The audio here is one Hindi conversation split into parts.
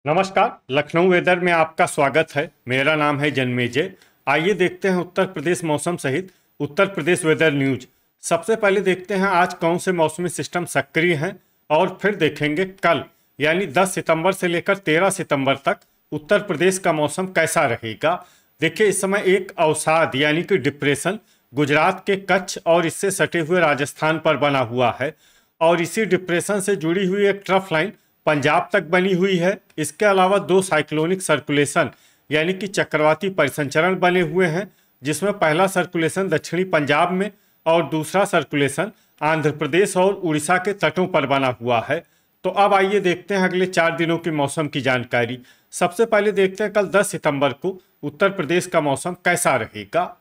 नमस्कार। लखनऊ वेदर में आपका स्वागत है। मेरा नाम है जन्मेजय। आइए देखते हैं उत्तर प्रदेश मौसम सहित उत्तर प्रदेश वेदर न्यूज। सबसे पहले देखते हैं आज कौन से मौसमी सिस्टम सक्रिय हैं और फिर देखेंगे कल यानी 10 सितंबर से लेकर 13 सितंबर तक उत्तर प्रदेश का मौसम कैसा रहेगा। देखिए, इस समय एक अवसाद यानी कि डिप्रेशन गुजरात के कच्छ और इससे सटे हुए राजस्थान पर बना हुआ है और इसी डिप्रेशन से जुड़ी हुई एक ट्रफ लाइन पंजाब तक बनी हुई है। इसके अलावा दो साइक्लोनिक सर्कुलेशन यानी कि चक्रवाती परिसंचरण बने हुए हैं, जिसमें पहला सर्कुलेशन दक्षिणी पंजाब में और दूसरा सर्कुलेशन आंध्र प्रदेश और उड़ीसा के तटों पर बना हुआ है। तो अब आइए देखते हैं अगले 4 दिनों की मौसम की जानकारी। सबसे पहले देखते हैं कल 10 सितंबर को उत्तर प्रदेश का मौसम कैसा रहेगा।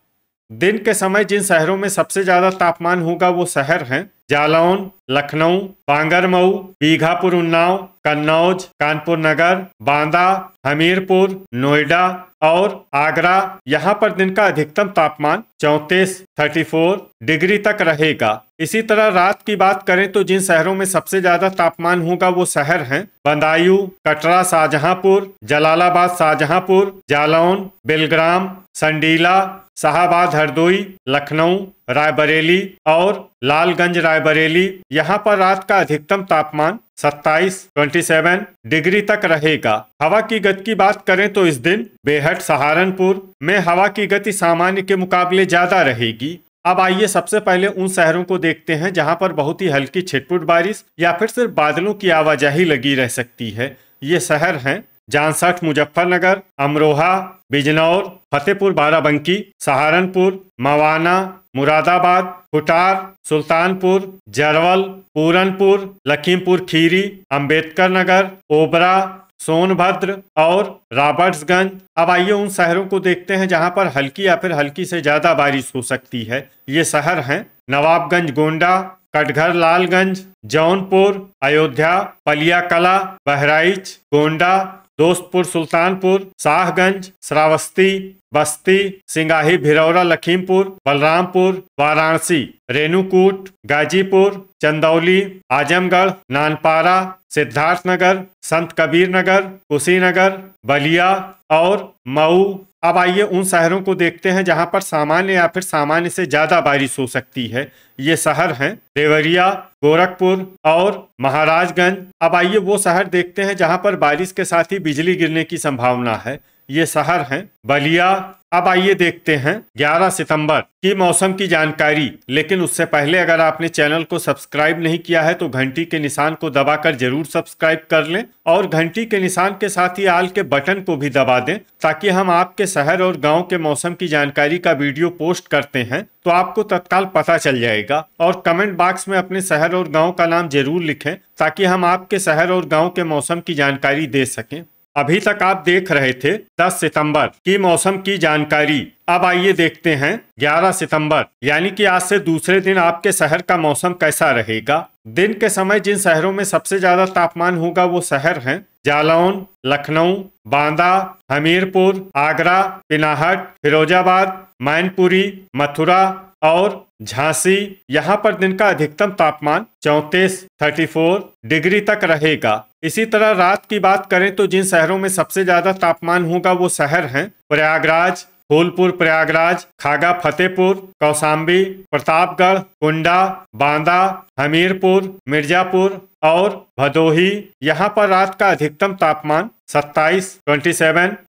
दिन के समय जिन शहरों में सबसे ज्यादा तापमान होगा वो शहर हैं जालौन, लखनऊ, बांगरमऊ, बीघापुर, उन्नाव, कन्नौज, कानपुर नगर, बांदा, हमीरपुर, नोएडा और आगरा। यहाँ पर दिन का अधिकतम तापमान 34 डिग्री तक रहेगा। इसी तरह रात की बात करें तो जिन शहरों में सबसे ज्यादा तापमान होगा वो शहर हैं बदायूं, कटरा, शाहजहांपुर, जलालाबाद, शाहजहांपुर, जालौन, बिलग्राम, संडीला, शाहाबाद, हरदोई, लखनऊ, रायबरेली और लालगंज रायबरेली। यहाँ पर रात का अधिकतम तापमान 27 डिग्री तक रहेगा। हवा की गति की बात करें तो इस दिन बेहट, सहारनपुर में हवा की गति सामान्य के मुकाबले ज्यादा रहेगी। अब आइए सबसे पहले उन शहरों को देखते हैं जहां पर बहुत ही हल्की छिटपुट बारिश या फिर सिर्फ बादलों की आवाजाही लगी रह सकती है। ये शहर हैं जांसठ, मुजफ्फरनगर, अमरोहा, बिजनौर, फतेहपुर बाराबंकी, सहारनपुर, मवाना, मुरादाबाद, कुटार, सुल्तानपुर, जरवल, पूरनपुर, लखीमपुर खीरी, अंबेडकर नगर, ओबरा, सोनभद्र और रॉबर्ट्सगंज। अब आइए उन शहरों को देखते हैं जहां पर हल्की या फिर हल्की से ज्यादा बारिश हो सकती है। ये शहर हैं नवाबगंज, गोंडा, कटघर, लालगंज, जौनपुर, अयोध्या, पलिया कला, बहराइच, गोंडा, दोस्तपुर, सुल्तानपुर, शाहगंज, श्रावस्ती, बस्ती, सिंगाही, भिरौरा, लखीमपुर, बलरामपुर, वाराणसी, रेणुकूट, गाजीपुर, चंदौली, आजमगढ़, नानपारा, सिद्धार्थनगर, संत कबीर नगर, कुशीनगर, बलिया और मऊ। अब आइए उन शहरों को देखते हैं जहां पर सामान्य या फिर सामान्य से ज्यादा बारिश हो सकती है। ये शहर हैं देवरिया, गोरखपुर और महाराजगंज। अब आइए वो शहर देखते हैं जहां पर बारिश के साथ ही बिजली गिरने की संभावना है। ये शहर हैं बलिया। अब आइए देखते हैं 11 सितंबर की मौसम की जानकारी। लेकिन उससे पहले अगर आपने चैनल को सब्सक्राइब नहीं किया है तो घंटी के निशान को दबाकर जरूर सब्सक्राइब कर लें और घंटी के निशान के साथ ही आल के बटन को भी दबा दें, ताकि हम आपके शहर और गांव के मौसम की जानकारी का वीडियो पोस्ट करते हैं तो आपको तत्काल पता चल जाएगा। और कमेंट बॉक्स में अपने शहर और गाँव का नाम जरूर लिखें ताकि हम आपके शहर और गाँव के मौसम की जानकारी दे सकें। अभी तक आप देख रहे थे 10 सितंबर की मौसम की जानकारी। अब आइए देखते हैं 11 सितंबर यानी कि आज से दूसरे दिन आपके शहर का मौसम कैसा रहेगा। दिन के समय जिन शहरों में सबसे ज्यादा तापमान होगा वो शहर हैं जालौन, लखनऊ, बांदा, हमीरपुर, आगरा, पिनाहट, फिरोजाबाद, मैनपुरी, मथुरा और झांसी। यहाँ पर दिन का अधिकतम तापमान 34 डिग्री तक रहेगा। इसी तरह रात की बात करें तो जिन शहरों में सबसे ज्यादा तापमान होगा वो शहर हैं प्रयागराज, फूलपुर प्रयागराज, खागा फतेहपुर, कौशाम्बी, प्रतापगढ़, कुंडा, बांदा, हमीरपुर, मिर्जापुर और भदोही। यहाँ पर रात का अधिकतम तापमान 27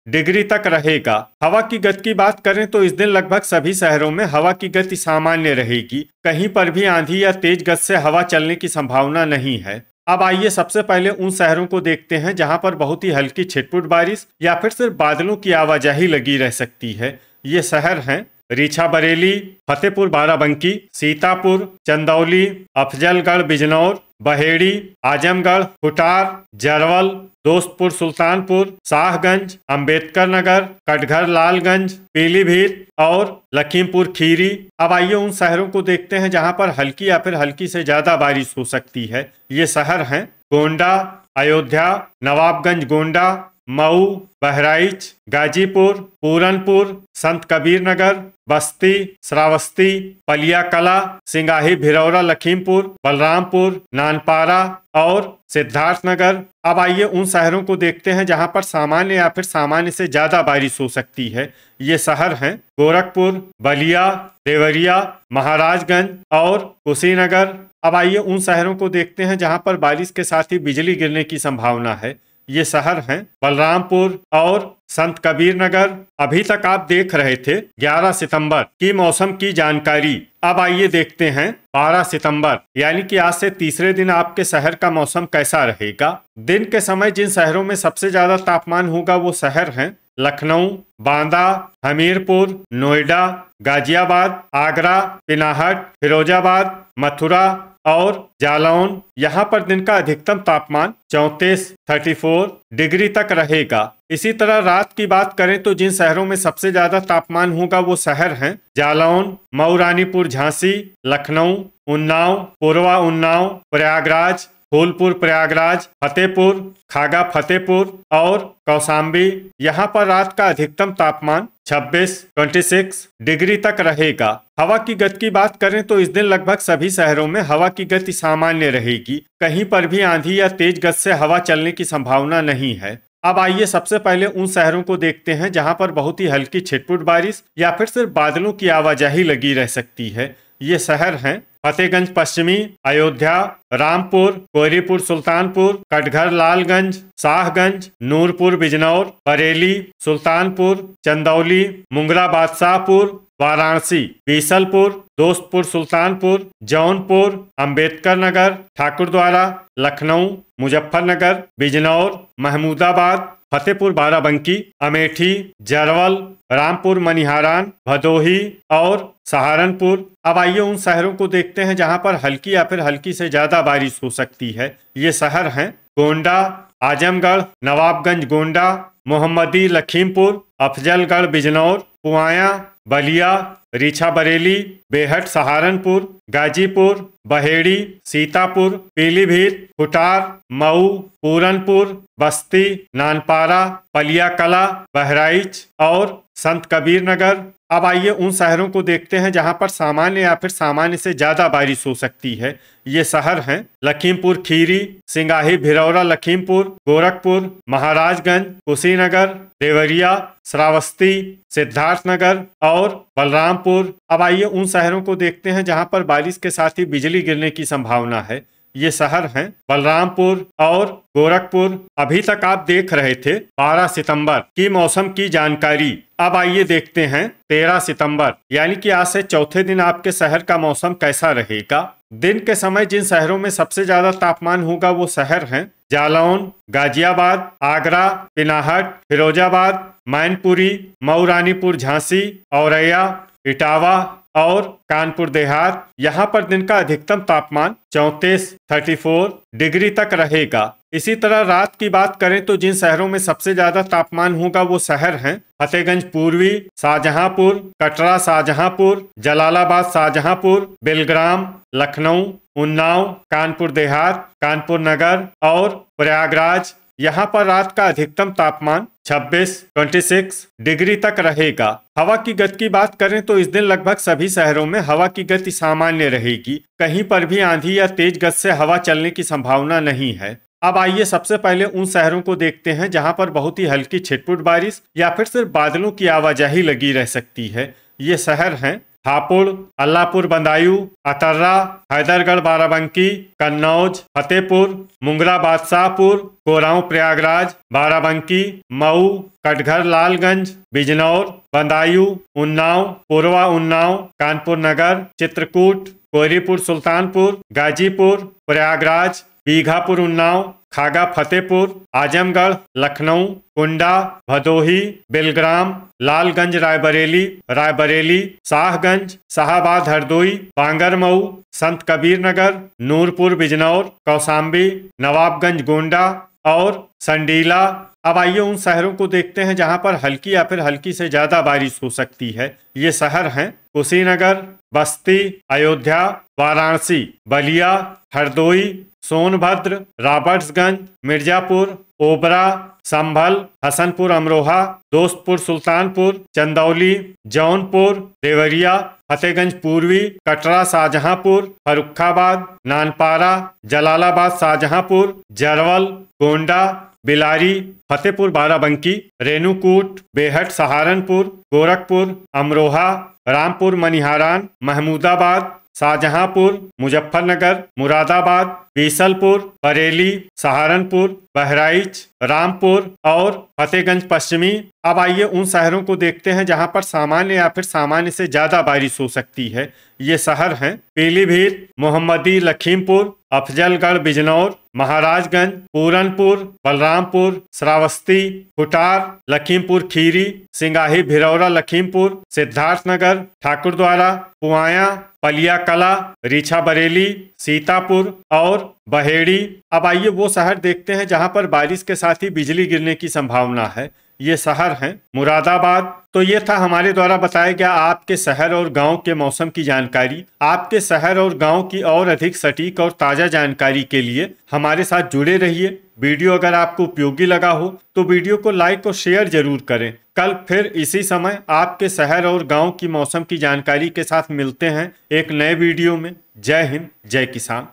डिग्री तक रहेगा। हवा की गति की बात करें तो इस दिन लगभग सभी शहरों में हवा की गति सामान्य रहेगी। कहीं पर भी आंधी या तेज गति से हवा चलने की संभावना नहीं है। अब आइए सबसे पहले उन शहरों को देखते हैं जहां पर बहुत ही हल्की छिटपुट बारिश या फिर सिर्फ बादलों की आवाजाही लगी रह सकती है। ये शहर हैं रीछा बरेली, फतेहपुर बाराबंकी, सीतापुर, चंदौली, अफजलगढ़, बिजनौर, बहेड़ी, आजमगढ़, कुटार, जरवल, दोस्तपुर, सुल्तानपुर, शाहगंज, अंबेडकर नगर, कटघर, लालगंज, पीलीभीत और लखीमपुर खीरी। अब आइए उन शहरों को देखते हैं जहां पर हल्की या फिर हल्की से ज्यादा बारिश हो सकती है। ये शहर हैं गोंडा, अयोध्या, नवाबगंज, गोंडा, मऊ, बहराइच, गाजीपुर, पूरनपुर, संत कबीर नगर, बस्ती, श्रावस्ती, पलिया कला, सिंगाही, भिरौरा, लखीमपुर, बलरामपुर, नानपारा और सिद्धार्थनगर। अब आइए उन शहरों को देखते हैं जहां पर सामान्य या फिर सामान्य से ज्यादा बारिश हो सकती है। ये शहर हैं गोरखपुर, बलिया, देवरिया, महाराजगंज और कुशीनगर। अब आइए उन शहरों को देखते हैं जहां पर बारिश के साथ ही बिजली गिरने की संभावना है। ये शहर हैं बलरामपुर और संत कबीर नगर। अभी तक आप देख रहे थे 11 सितंबर की मौसम की जानकारी। अब आइए देखते हैं 12 सितंबर यानी कि आज से तीसरे दिन आपके शहर का मौसम कैसा रहेगा। दिन के समय जिन शहरों में सबसे ज्यादा तापमान होगा वो शहर हैं लखनऊ, बांदा, हमीरपुर, नोएडा, गाजियाबाद, आगरा, पिनाहट, फिरोजाबाद, मथुरा और जालौन। यहाँ पर दिन का अधिकतम तापमान 34 डिग्री तक रहेगा। इसी तरह रात की बात करें तो जिन शहरों में सबसे ज्यादा तापमान होगा वो शहर हैं जालौन, मऊ रानीपुर, झांसी, लखनऊ, उन्नाव, पूर्वा उन्नाव, प्रयागराज, फूलपुर प्रयागराज, फतेहपुर, खागा फतेहपुर और कौशाम्बी। यहाँ पर रात का अधिकतम तापमान 26 डिग्री तक रहेगा। हवा की गति की बात करें तो इस दिन लगभग सभी शहरों में हवा की गति सामान्य रहेगी। कहीं पर भी आंधी या तेज गति से हवा चलने की संभावना नहीं है। अब आइए सबसे पहले उन शहरों को देखते हैं जहां पर बहुत ही हल्की छिटपुट बारिश या फिर सिर्फ बादलों की आवाजाही लगी रह सकती है। ये शहर हैं फतेहगंज पश्चिमी, अयोध्या, रामपुर, कोहरीपुर सुल्तानपुर, कटघर लालगंज, शाहगंज, नूरपुर बिजनौर, बरेली, सुल्तानपुर, चंदौली, मुंगरा बादशाहपुर, वाराणसी, बीसलपुर, दोस्तपुर सुल्तानपुर, जौनपुर, अंबेडकर नगर, ठाकुरद्वारा, लखनऊ, मुजफ्फरनगर, बिजनौर, महमूदाबाद, फतेहपुर बाराबंकी, अमेठी, जरवल, रामपुर मनिहारान, भदोही और सहारनपुर। अब आइए उन शहरों को देखते हैं जहां पर हल्की या फिर हल्की से ज्यादा बारिश हो सकती है। ये शहर हैं गोंडा, आजमगढ़, नवाबगंज गोंडा, मोहम्मदी लखीमपुर, अफजलगढ़ बिजनौर, पुआया, बलिया, रीछा बरेली, बेहट सहारनपुर, गाजीपुर, बहेड़ी, सीतापुर, पीलीभीत, खुटार, मऊ, पूरनपुर, बस्ती, नानपारा, पलिया कला, बहराइच और संत कबीर नगर। अब आइए उन शहरों को देखते हैं जहां पर सामान्य या फिर सामान्य से ज्यादा बारिश हो सकती है। ये शहर हैं लखीमपुर खीरी, सिंगाही, भिरौरा लखीमपुर, गोरखपुर, महाराजगंज, कुशीनगर, देवरिया, श्रावस्ती, सिद्धार्थनगर और बलरामपुर। अब आइए उन शहरों को देखते हैं जहां पर बारिश के साथ ही बिजली गिरने की संभावना है। ये शहर हैं बलरामपुर और गोरखपुर। अभी तक आप देख रहे थे 12 सितंबर की मौसम की जानकारी। अब आइए देखते हैं 13 सितंबर यानी कि आज से चौथे दिन आपके शहर का मौसम कैसा रहेगा। दिन के समय जिन शहरों में सबसे ज्यादा तापमान होगा वो शहर हैं जालौन, गाजियाबाद, आगरा, पिनाहट, फिरोजाबाद, मैनपुरी, मऊ रानीपुर, झांसी, औरैया, इटावा और कानपुर देहात। यहाँ पर दिन का अधिकतम तापमान 34 डिग्री तक रहेगा। इसी तरह रात की बात करें तो जिन शहरों में सबसे ज्यादा तापमान होगा वो शहर हैं फतेहगंज पूर्वी, शाहजहांपुर, कटरा शाहजहांपुर, जलालाबाद शाहजहांपुर, बेलग्राम, लखनऊ, उन्नाव, कानपुर देहात, कानपुर नगर और प्रयागराज। यहाँ पर रात का अधिकतम तापमान 26 डिग्री तक रहेगा। हवा की गति की बात करें तो इस दिन लगभग सभी शहरों में हवा की गति सामान्य रहेगी। कहीं पर भी आंधी या तेज गति से हवा चलने की संभावना नहीं है। अब आइए सबसे पहले उन शहरों को देखते हैं जहां पर बहुत ही हल्की छिटपुट बारिश या फिर सिर्फ बादलों की आवाजाही लगी रह सकती है। ये शहर हैं हापुड़, अल्लाहपुर बदायूं, अतर्रा, हैदरगढ़ बाराबंकी, कन्नौज, फतेहपुर, मुंगरा बादशाहपुर, कोरांव प्रयागराज, बाराबंकी, मऊ, कटघर लालगंज, बिजनौर, बदायूं, उन्नाव, पूर्वा उन्नाव, कानपुर नगर, चित्रकूट, कोहरीपुर सुल्तानपुर, गाजीपुर, प्रयागराज, बीघापुर उन्नाव, खागा फतेहपुर, आजमगढ़, लखनऊ, कुंडा, भदोही, बेलग्राम, लालगंज रायबरेली, शाहगंज, शाहाबाद हरदोई, बांगरमऊ, संत कबीर नगर, नूरपुर बिजनौर, कौशाम्बी, नवाबगंज गोंडा और संडीला। अब आइए उन शहरों को देखते हैं जहां पर हल्की या फिर हल्की से ज्यादा बारिश हो सकती है। ये शहर हैं कुशीनगर, बस्ती, अयोध्या, वाराणसी, बलिया, हरदोई, सोनभद्र, रॉबर्ट्सगंज, मिर्जापुर, ओबरा, संभल, हसनपुर अमरोहा, दोस्तपुर सुल्तानपुर, चंदौली, जौनपुर, देवरिया, फतेहगंज पूर्वी, कटरा शाहजहांपुर, फर्रुखाबाद, नानपारा, जलालाबाद शाहजहांपुर, जरवल, गोंडा, बिलारी, फतेहपुर बाराबंकी, रेणुकूट, बेहट सहारनपुर, गोरखपुर, अमरोहा, रामपुर मनिहारान, महमूदाबाद, शाहजहांपुर, मुजफ्फरनगर, मुरादाबाद, बीसलपुर, बरेली, सहारनपुर, बहराइच, रामपुर और फतेहगंज पश्चिमी। अब आइए उन शहरों को देखते हैं जहां पर सामान्य या फिर सामान्य से ज्यादा बारिश हो सकती है। ये शहर हैं पीलीभीत, मोहम्मदी, लखीमपुर, अफजलगढ़, बिजनौर, महाराजगंज, पूरनपुर, बलरामपुर, श्रावस्ती, खुटार, लखीमपुर खीरी, सिंगाही, भिरौरा, लखीमपुर, सिद्धार्थनगर, ठाकुरद्वारा, पुआया, पलिया कला, रीछा बरेली, सीतापुर और बहेड़ी। अब आइए वो शहर देखते हैं जहां पर बारिश के साथ ही बिजली गिरने की संभावना है। ये शहर हैं मुरादाबाद। तो ये था हमारे द्वारा बताया गया आपके शहर और गांव के मौसम की जानकारी। आपके शहर और गांव की और अधिक सटीक और ताज़ा जानकारी के लिए हमारे साथ जुड़े रहिए। वीडियो अगर आपको उपयोगी लगा हो तो वीडियो को लाइक और शेयर जरूर करें। कल फिर इसी समय आपके शहर और गांव की मौसम की जानकारी के साथ मिलते हैं एक नए वीडियो में। जय हिंद, जय किसान।